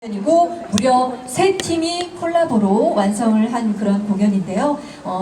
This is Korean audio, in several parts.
이고 무려 3팀이 콜라보로 완성을 한 그런 공연인데요.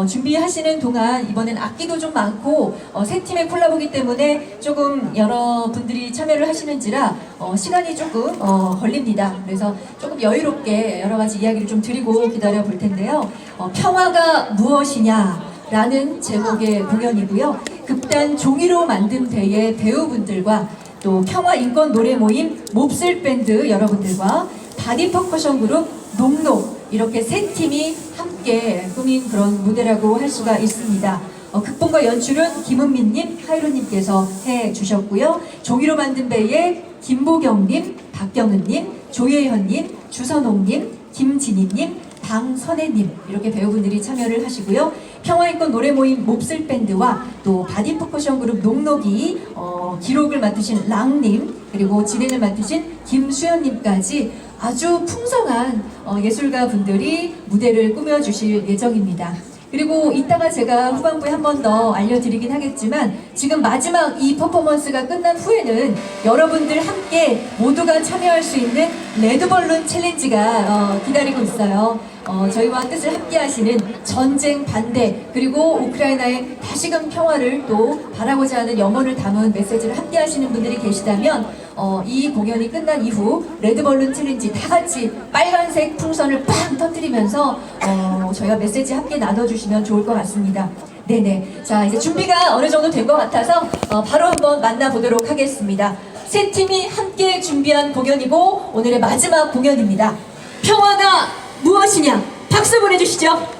준비하시는 동안 이번엔 악기도 좀 많고 3팀의 콜라보기 때문에 조금 여러분들이 참여를 하시는지라 시간이 조금 걸립니다. 그래서 조금 여유롭게 여러가지 이야기를 좀 드리고 기다려 볼 텐데요. 평화가 무엇이냐 라는 제목의 공연이고요. 극단 종이로 만든 배의 배우분들과 또 평화인권 노래 모임 몹쓸밴드 여러분들과 바디 퍼커션 그룹 녹록 이렇게 3팀이 함께 꾸민 그런 무대라고 할 수가 있습니다. 극본과 연출은 김은민님, 하이로님께서 해주셨고요. 종이로 만든 배의 김보경님, 박경은님, 조예현님, 주선옥님, 김진희님, 방선혜님 이렇게 배우분들이 참여를 하시고요. 평화인권 노래 모임 몹쓸밴드와 또 바디 퍼커션 그룹 녹록이 기록을 맡으신 랑님 그리고 진행을 맡으신 김수현님까지 아주 풍성한 예술가 분들이 무대를 꾸며주실 예정입니다. 그리고 이따가 제가 후반부에 한 번 더 알려드리긴 하겠지만 지금 마지막 이 퍼포먼스가 끝난 후에는 여러분들 함께 모두가 참여할 수 있는 레드벌룬 챌린지가 기다리고 있어요. 저희와 뜻을 함께 하시는 전쟁 반대 그리고 우크라이나의 다시금 평화를 또 바라고자 하는 영혼을 담은 메시지를 함께 하시는 분들이 계시다면 이 공연이 끝난 이후 레드벌룬 챌린지 다 같이 빨간색 풍선을 빵 터뜨리면서 저희가 메시지 함께 나눠주시면 좋을 것 같습니다. 네네. 자, 이제 준비가 어느 정도 된 것 같아서 바로 한번 만나보도록 하겠습니다. 3팀이 함께 준비한 공연이고 오늘의 마지막 공연입니다. 평화가 무엇이냐? 박수 보내주시죠.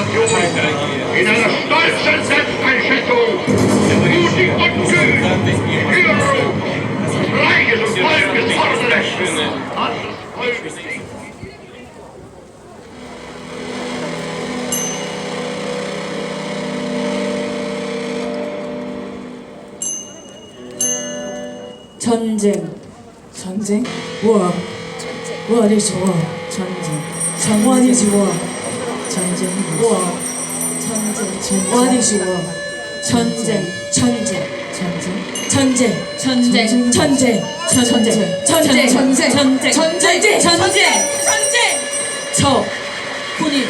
In einer stolzen Selbsteinschätzung, mutig und kühn, Hero, Reiches und Volkes Vorrecht, als das Volk sich 전쟁. 전쟁? War. What is war? 전쟁. What is war? 전쟁. War. 전쟁. What is war? 전쟁. 전쟁. 전쟁. 전쟁. 전쟁. 전쟁. 전쟁. 전쟁. 전쟁. 전쟁. 전쟁. 전쟁. 저. 군인.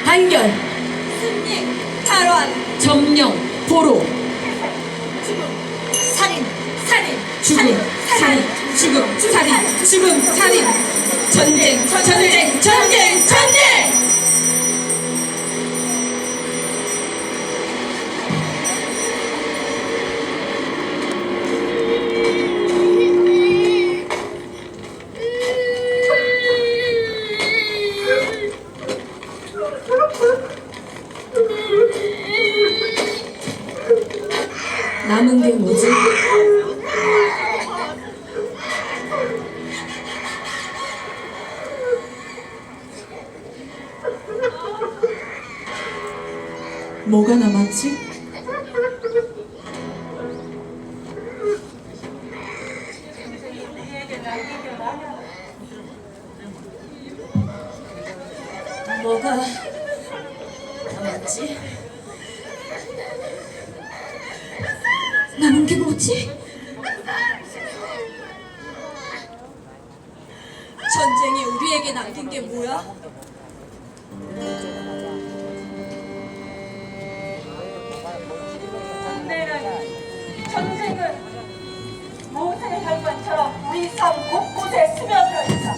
한결. 승리. 탈환. 점령. 포로. 살인, 죽음, 살인, 죽음, 살인, 죽음, 살인, 전쟁, 전쟁, 전쟁, 전쟁! 남은 게 뭐지? 뭐가 남았지? 뭐가 남았지? 남은 게 뭐지? 전쟁이 우리에게 남긴 게 뭐야? 전쟁은 모세의 혈관처럼 우리 삶 곳곳에 스며들어 있다.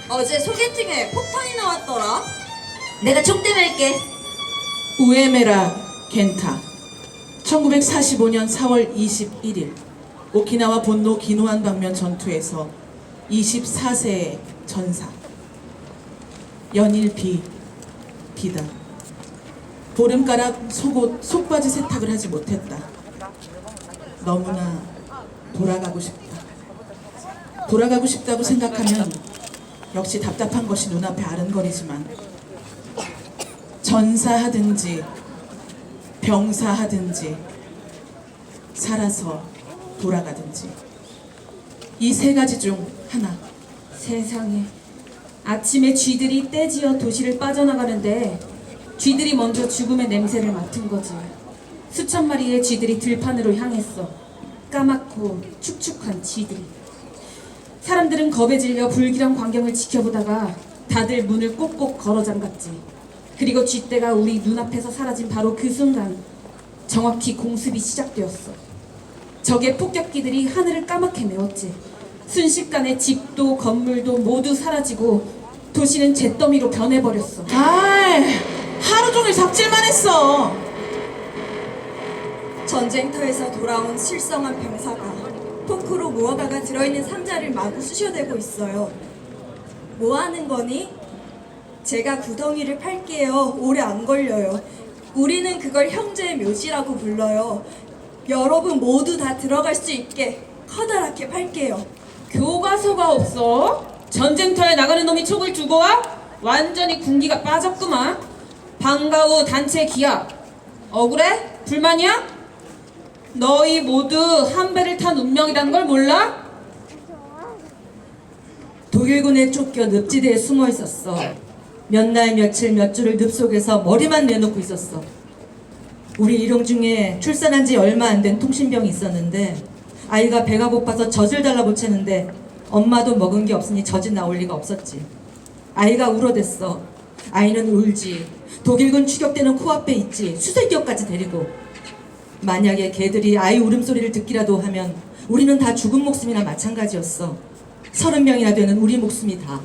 어제 소개팅에 폭탄이 나왔더라. 내가 촉대할게. 우에메라 겐타 1945년 4월 21일 오키나와 본노 기누안 방면 전투에서 24세의 전사 연일 비다 보름가락 속옷 속바지 세탁을 하지 못했다. 너무나 돌아가고 싶다고 생각하면 역시 답답한 것이 눈앞에 아른거리지만 전사하든지 병사하든지 살아서 돌아가든지. 이 세 가지 중 하나. 세상에, 아침에 쥐들이 떼지어 도시를 빠져나가는데 쥐들이 먼저 죽음의 냄새를 맡은 거지. 수천 마리의 쥐들이 들판으로 향했어. 까맣고 축축한 쥐들이. 사람들은 겁에 질려 불길한 광경을 지켜보다가 다들 문을 꼭꼭 걸어 잠갔지. 그리고 쥐떼가 우리 눈앞에서 사라진 바로 그 순간 정확히 공습이 시작되었어. 적의 폭격기들이 하늘을 까맣게 메웠지. 순식간에 집도 건물도 모두 사라지고 도시는 잿더미로 변해버렸어. 아이, 하루 종일 삽질만 했어. 전쟁터에서 돌아온 실성한 병사가 포크로 무화과가 들어있는 상자를 마구 쑤셔대고 있어요. 뭐 하는 거니? 제가 구덩이를 팔게요. 오래 안 걸려요. 우리는 그걸 형제의 묘지라고 불러요. 여러분 모두 다 들어갈 수 있게 커다랗게 팔게요. 교과서가 없어? 전쟁터에 나가는 놈이 촉을 두고 와? 완전히 군기가 빠졌구만. 방과 후 단체 기합. 억울해? 불만이야? 너희 모두 한 배를 탄 운명이란 걸 몰라? 독일군에 쫓겨 늪지대에 숨어 있었어. 몇 날 며칠 몇 주를 늪 속에서 머리만 내놓고 있었어. 우리 일용 중에 출산한 지 얼마 안 된 통신병이 있었는데 아이가 배가 고파서 젖을 달라붙이는데 엄마도 먹은 게 없으니 젖이 나올 리가 없었지. 아이가 울어댔어. 아이는 울지. 독일군 추격대는 코앞에 있지. 수색기업까지 데리고. 만약에 걔들이 아이 울음소리를 듣기라도 하면 우리는 다 죽은 목숨이나 마찬가지였어. 30명이나 되는 우리 목숨이 다.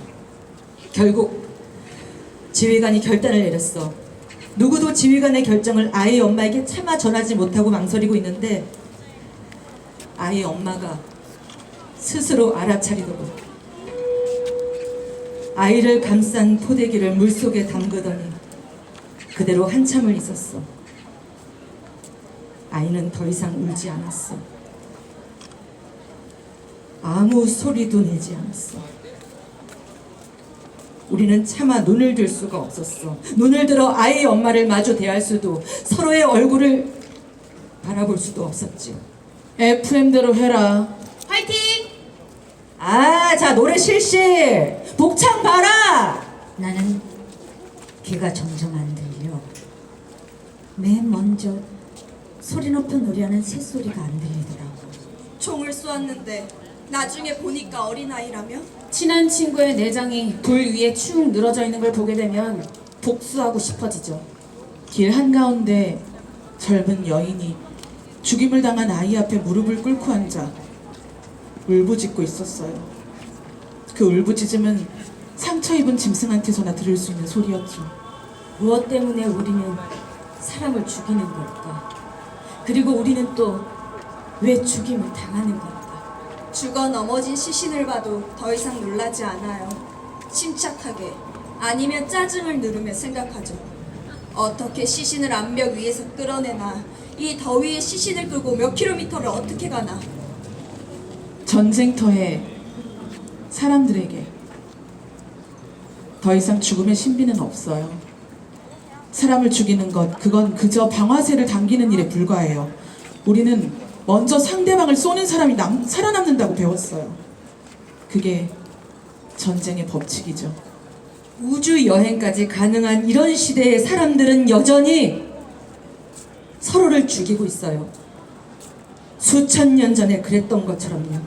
결국 지휘관이 결단을 내렸어. 누구도 지휘관의 결정을 아이 엄마에게 차마 전하지 못하고 망설이고 있는데 아이 엄마가 스스로 알아차리더군. 아이를 감싼 포대기를 물속에 담그더니 그대로 한참을 있었어. 아이는 더 이상 울지 않았어. 아무 소리도 내지 않았어. 우리는 차마 눈을 들 수가 없었어. 눈을 들어 아이 엄마를 마주 대할 수도, 서로의 얼굴을 바라볼 수도 없었지. FM대로 해라. 화이팅! 아, 자, 노래 실시! 복창 봐라! 나는 귀가 점점 안 들려. 맨 먼저 소리 높여 노래하는 새소리가 안 들리더라고. 총을 쏘았는데 나중에 보니까 어린아이라며? 친한 친구의 내장이 돌 위에 축 늘어져 있는 걸 보게 되면 복수하고 싶어지죠. 길 한가운데 젊은 여인이 죽임을 당한 아이 앞에 무릎을 꿇고 앉아 울부짖고 있었어요. 그 울부짖음은 상처 입은 짐승한테서나 들을 수 있는 소리였죠. 무엇 때문에 우리는 사람을 죽이는 걸까? 그리고 우리는 또 왜 죽임을 당하는 걸까? 죽어 넘어진 시신을 봐도 더 이상 놀라지 않아요. 침착하게 아니면 짜증을 누르며 생각하죠. 어떻게 시신을 암벽 위에서 끌어내나, 이 더위에 시신을 끌고 몇 킬로미터를 어떻게 가나. 전쟁터에 사람들에게 더 이상 죽음의 신비는 없어요. 사람을 죽이는 것, 그건 그저 방아쇠를 당기는 일에 불과해요. 우리는 먼저 상대방을 쏘는 사람이 살아남는다고 배웠어요. 그게 전쟁의 법칙이죠. 우주 여행까지 가능한 이런 시대에 사람들은 여전히 서로를 죽이고 있어요. 수천 년 전에 그랬던 것처럼요.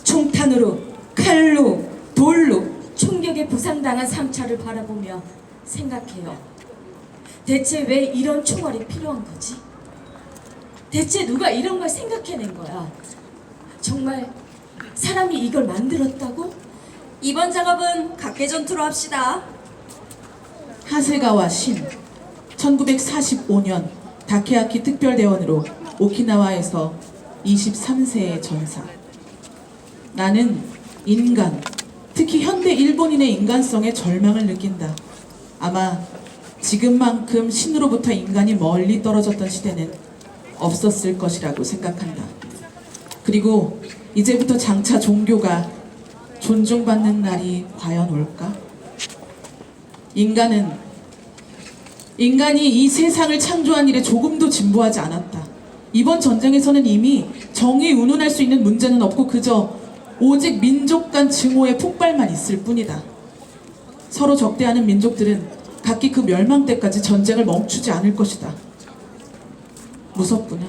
총탄으로, 칼로, 돌로. 총격에 부상당한 상처를 바라보며 생각해요. 대체 왜 이런 총알이 필요한 거지? 대체 누가 이런 걸 생각해낸 거야? 정말 사람이 이걸 만들었다고? 이번 작업은 각계전투로 합시다. 하세가와 신 1945년 다케아키 특별대원으로 오키나와에서 23세의 전사. 나는 인간, 특히 현대 일본인의 인간성에 절망을 느낀다. 아마 지금만큼 신으로부터 인간이 멀리 떨어졌던 시대는 없었을 것이라고 생각한다. 그리고 이제부터 장차 종교가 존중받는 날이 과연 올까? 인간이 이 세상을 창조한 일에 조금도 진보하지 않았다. 이번 전쟁에서는 이미 정의 운운할 수 있는 문제는 없고 그저 오직 민족 간 증오의 폭발만 있을 뿐이다. 서로 적대하는 민족들은 각기 그 멸망 때까지 전쟁을 멈추지 않을 것이다. 무섭구나.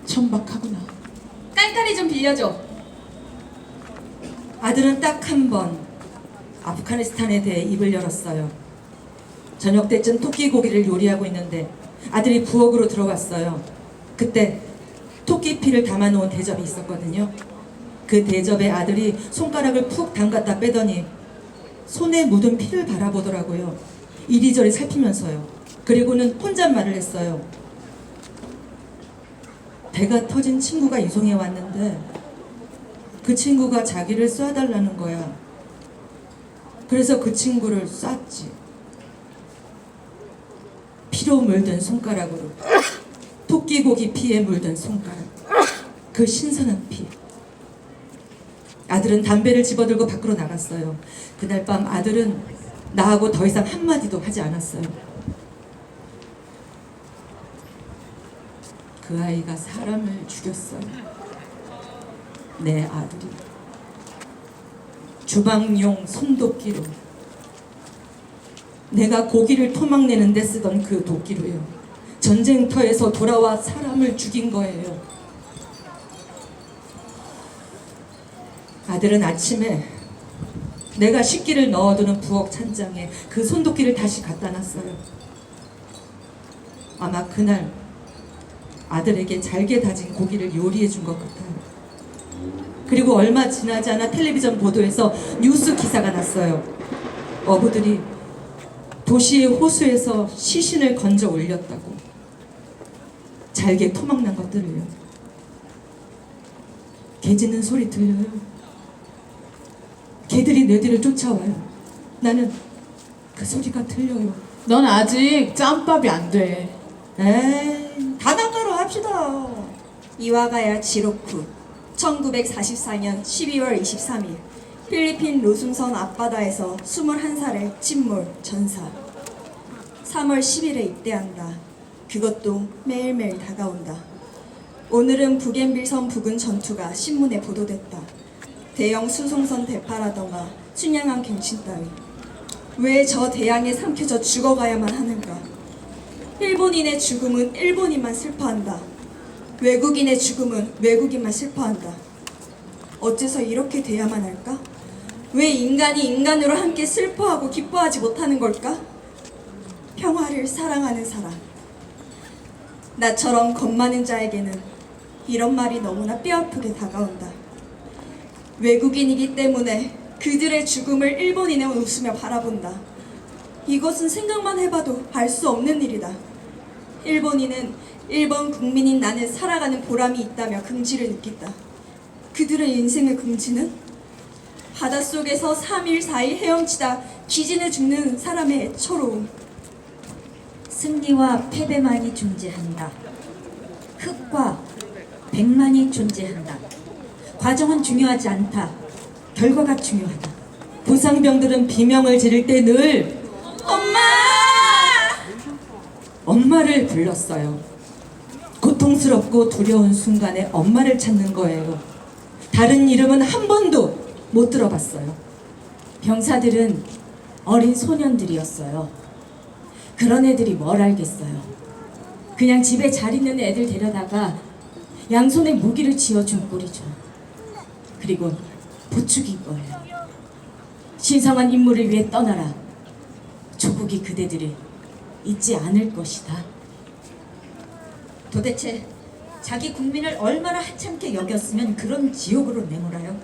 천박하구나. 깐깐히 좀 빌려줘. 아들은 딱 한 번 아프가니스탄에 대해 입을 열었어요. 저녁 때쯤 토끼 고기를 요리하고 있는데 아들이 부엌으로 들어갔어요. 그때 토끼 피를 담아놓은 대접이 있었거든요. 그 대접에 아들이 손가락을 푹 담갔다 빼더니 손에 묻은 피를 바라보더라고요. 이리저리 살피면서요. 그리고는 혼잣말을 했어요. 배가 터진 친구가 이송해 왔는데 그 친구가 자기를 쏴달라는 거야. 그래서 그 친구를 쐈지. 피로 물든 손가락으로. 토끼고기 피에 물든 손가락. 그 신선한 피. 아들은 담배를 집어들고 밖으로 나갔어요. 그날 밤 아들은 나하고 더 이상 한마디도 하지 않았어요. 그 아이가 사람을 죽였어요. 내 아들이. 주방용 손도끼로. 내가 고기를 토막내는 데 쓰던 그 도끼로요. 전쟁터에서 돌아와 사람을 죽인 거예요. 아들은 아침에 내가 식기를 넣어두는 부엌 찬장에 그 손도끼를 다시 갖다 놨어요. 아마 그날 아들에게 잘게 다진 고기를 요리해 준 것 같아요. 그리고 얼마 지나지 않아 텔레비전 보도에서 뉴스 기사가 났어요. 어부들이 도시의 호수에서 시신을 건져 올렸다고. 잘게 토막난 것들을요. 개 짖는 소리 들려요. 개들이 내 뒤를 쫓아와요. 나는 그 소리가 들려요. 넌 아직 짬밥이 안 돼. 에이, 다나가로 합시다. 이와가야 지로쿠 1944년 12월 23일 필리핀 로숭성 앞바다에서 21살의 침몰 전사 3월 10일에 입대한다. 그것도 매일매일 다가온다. 오늘은 부겐빌섬 부근 전투가 신문에 보도됐다. 대형 수송선 대파라던가 춘향함 갱신 따위. 왜 저 대양에 삼켜져 죽어가야만 하는가? 일본인의 죽음은 일본인만 슬퍼한다. 외국인의 죽음은 외국인만 슬퍼한다. 어째서 이렇게 돼야만 할까? 왜 인간이 인간으로 함께 슬퍼하고 기뻐하지 못하는 걸까? 평화를 사랑하는 사람. 나처럼 겁 많은 자에게는 이런 말이 너무나 뼈아프게 다가온다. 외국인이기 때문에 그들의 죽음을 일본인은 웃으며 바라본다. 이것은 생각만 해봐도 알 수 없는 일이다. 일본인은 일본 국민인 나는 살아가는 보람이 있다며 긍지를 느낀다. 그들의 인생의 긍지는 바닷속에서 3일 4일 헤엄치다 기진해 죽는 사람의 애처로움. 승리와 패배만이 존재한다. 흑과 백만이 존재한다. 과정은 중요하지 않다. 결과가 중요하다. 부상병들은 비명을 지를 때 늘 엄마를 불렀어요. 고통스럽고 두려운 순간에 엄마를 찾는 거예요. 다른 이름은 한 번도 못 들어봤어요. 병사들은 어린 소년들이었어요. 그런 애들이 뭘 알겠어요. 그냥 집에 잘 있는 애들 데려다가 양손에 무기를 쥐어준 꼴이죠. 그리고 부추긴 거예요. 신성한 임무를 위해 떠나라. 조국이 그대들을 잊지 않을 것이다. 도대체 자기 국민을 얼마나 하찮게 여겼으면 그런 지옥으로 내몰아요?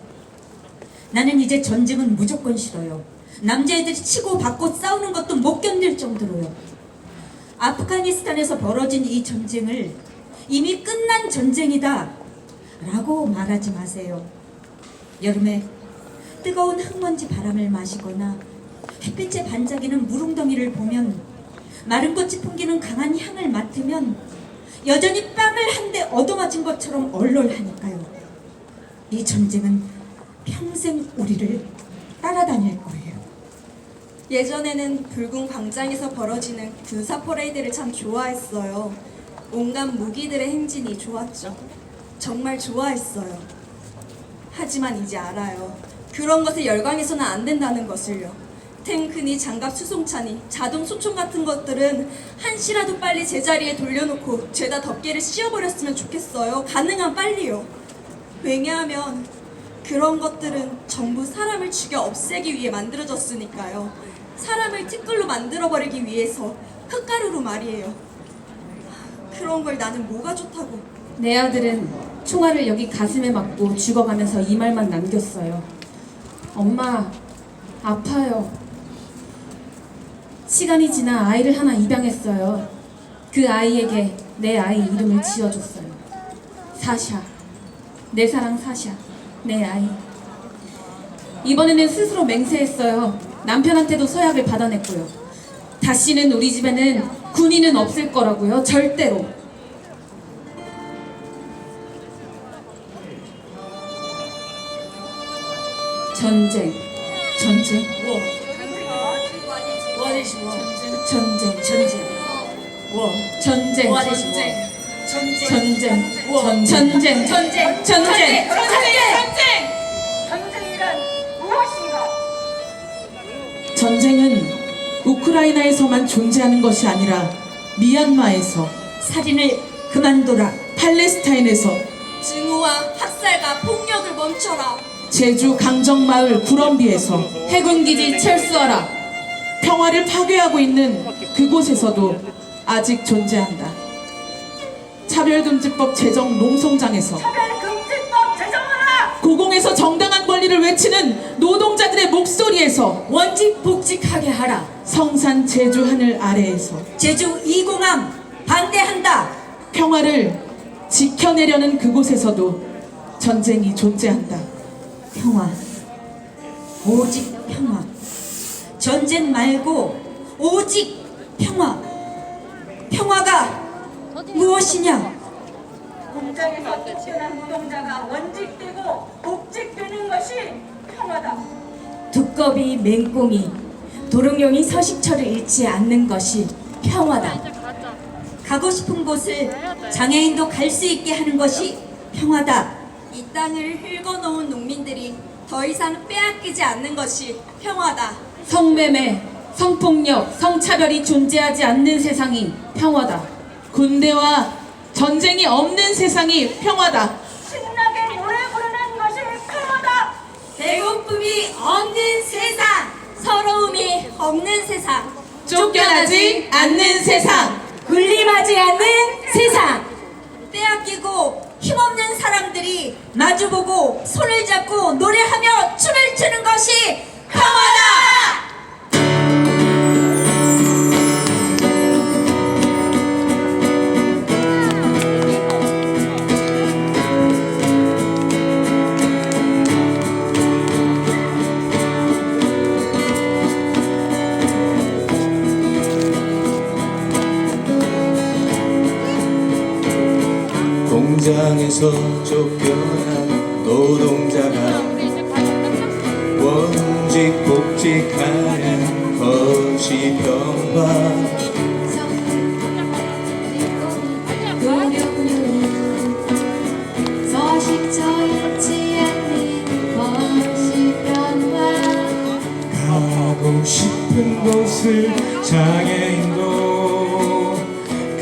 나는 이제 전쟁은 무조건 싫어요. 남자애들이 치고 받고 싸우는 것도 못 견딜 정도로요. 아프가니스탄에서 벌어진 이 전쟁을 이미 끝난 전쟁이다 라고 말하지 마세요. 여름에 뜨거운 흙먼지 바람을 마시거나 햇빛에 반짝이는 물웅덩이를 보면 마른 꽃이 풍기는 강한 향을 맡으면 여전히 뺨을 한 대 얻어맞은 것처럼 얼얼하니까요. 이 전쟁은 평생 우리를 따라다닐 거예요. 예전에는 붉은 광장에서 벌어지는 군사 퍼레이드를 참 좋아했어요. 온갖 무기들의 행진이 좋았죠. 정말 좋아했어요. 하지만 이제 알아요. 그런 것에 열광해서는 안 된다는 것을요. 탱크니 장갑 수송차니 자동 소총 같은 것들은 한시라도 빨리 제자리에 돌려놓고 죄다 덮개를 씌워버렸으면 좋겠어요. 가능한 빨리요. 왜냐하면 그런 것들은 전부 사람을 죽여 없애기 위해 만들어졌으니까요. 사람을 티끌로 만들어버리기 위해서, 흙가루로 말이에요. 그런 걸 나는 뭐가 좋다고. 내 아들은 총알을 여기 가슴에 맞고 죽어가면서 이 말만 남겼어요. 엄마, 아파요. 시간이 지나 아이를 하나 입양했어요. 그 아이에게 내 아이 이름을 지어줬어요. 사샤. 내 사랑 사샤. 내 아이. 이번에는 스스로 맹세했어요. 남편한테도 서약을 받아냈고요. 다시는 우리 집에는 군인은 없을 거라고요. 절대로. 전쟁. 전쟁. 전쟁. 전쟁. 전쟁. 전쟁. 전쟁. 전쟁. 전쟁. 전쟁이란 무엇인가? 전쟁은 우크라이나에서만 존재하는 것이 아니라 미얀마에서, 살인을 그만둬라. 팔레스타인에서, 증오와 학살과 폭력을 멈춰라. 제주 강정마을 구럼비에서, 해군기지 철수하라. 평화를 파괴하고 있는 그곳에서도 아직 존재한다. 차별금지법 제정 농성장에서, 차별금지법 제정하라! 고공에서 정당한 권리를 외치는 노동자들의 목소리에서, 원직 복직하게 하라. 성산 제주 하늘 아래에서 제주 2공항 반대한다. 평화를 지켜내려는 그곳에서도 전쟁이 존재한다. 평화. 오직 평화. 전쟁 말고 오직 평화. 평화가 무엇이냐? 공장에서 쫓겨난 노동자가 원직되고 복직되는 것이 평화다. 두꺼비, 맹꽁이, 도롱뇽이 서식처를 잃지 않는 것이 평화다. 가고 싶은 곳을 장애인도 갈 수 있게 하는 것이 평화다. 이 땅을 긁어놓은 농민들이 더 이상 빼앗기지 않는 것이 평화다. 성매매, 성폭력, 성차별이 존재하지 않는 세상이 평화다. 군대와 전쟁이 없는 세상이 평화다. 신나게 노래 부르는 것이 평화다. 배고픔이 없는 세상, 서러움이 없는 세상, 쫓겨나지 않는 세상, 군림하지 않는 세상. 빼앗기고 힘없는 사람들이 마주보고 손을 잡고 노래하며 춤을 추는 것이 평화다. 공장에서 쫓겨난 노동자가 원직 복직하는 것이 평화. 서식처 잃지 않는 것이 평화. 가고 싶은 곳을 장애인도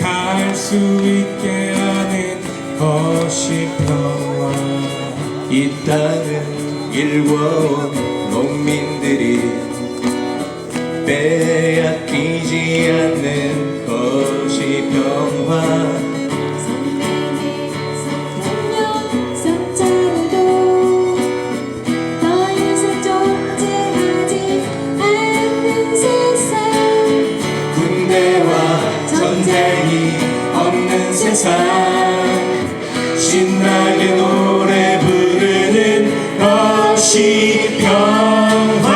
갈 수 있게 하는 것이 평화. 이 땅은 일궈온 농민들이 빼앗기지 않는 것이 평화. 성매매, 성폭력, 성차별도 더 이상 존재하지 않는 세상. 군대와 전쟁이 없는 세상. 신나게 노래 부르는 것이 평화.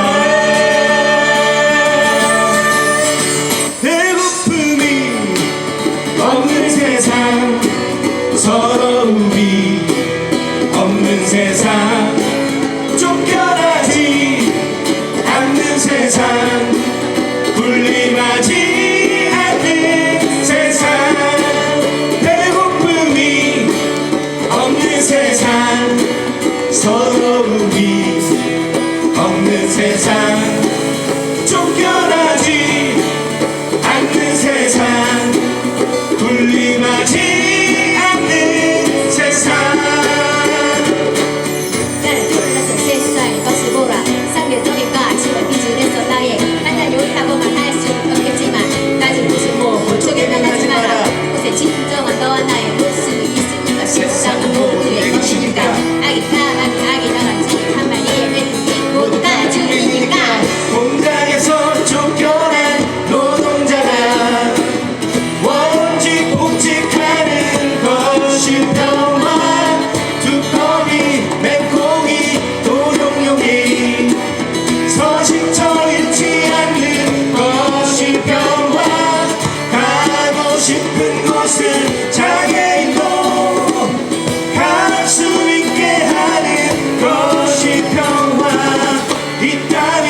배고픔이 없는 세상, 서러움이 없는 세상, 쫓겨나지 않는 세상, 군림하지 않는 세상. 서러움이 없는 세상 쫓겨나지 않는 세상 군림하지 않는 세상 나를 둘러싼 세상의 것을 보라 상대적인가 지금 기준에서 나의 판단이 옳다고만 할 수는 없겠지만 가진 곳을 볼 쪽에 나가지 마라 곳에 진정한 너와 나의 모습이 있으니까 세상은 모두의 것이니까 악이 나가니 악이 나갔지 한마디에 메뚜기 모두가 주인이니까 공장에서 쫓겨난 노동자가 원직 복직하는 것이 평화 두꺼비 맹꽁이 도룡뇽이 서식처 잃지 않는 것이 평화 가고 싶은 곳을 장애인도 갈 수 있게 하는 것이 평화 이 땅을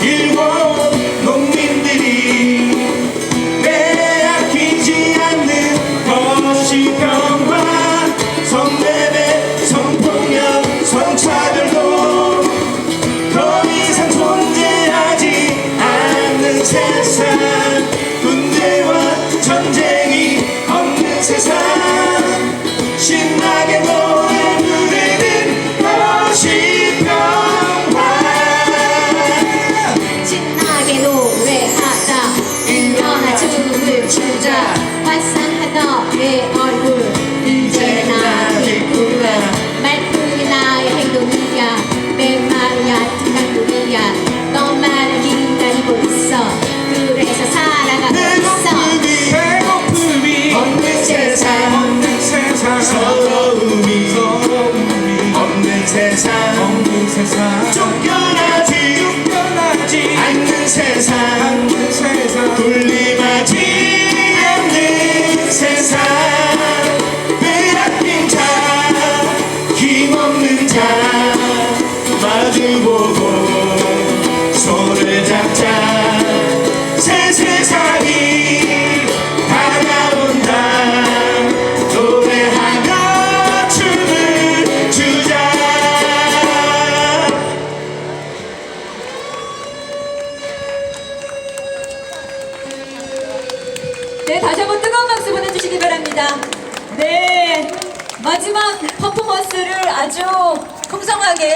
일궈온 농민들이 빼앗기지 않는 것이 평화 성매매 성폭력 성차별도 더 이상 존재하지 않는 세상 군대와 전쟁이 없는 세상 신나게 노래 부르는 것이 평화 신나게 노래하자 유명한 춤을 추자 환상한 너의 얼굴 이제 나겠구나 말뿐이 나의 행동이야 내 말이야 등강동이야 너만을 기다리고 있어 그래서 살아가고 있어 배고픔이 없는 세상 서러움이 없는 세상 쫓겨나지 않는 세상 군림하지 않는 세상 빼앗긴 자 힘없는 자 마주보고 손을 잡자 새 세상이 다가온다 노래하며 춤을 추자 네, 다시 한번 뜨거운 박수 보내주시기 바랍니다. 네, 마지막 퍼포먼스를 아주 풍성하게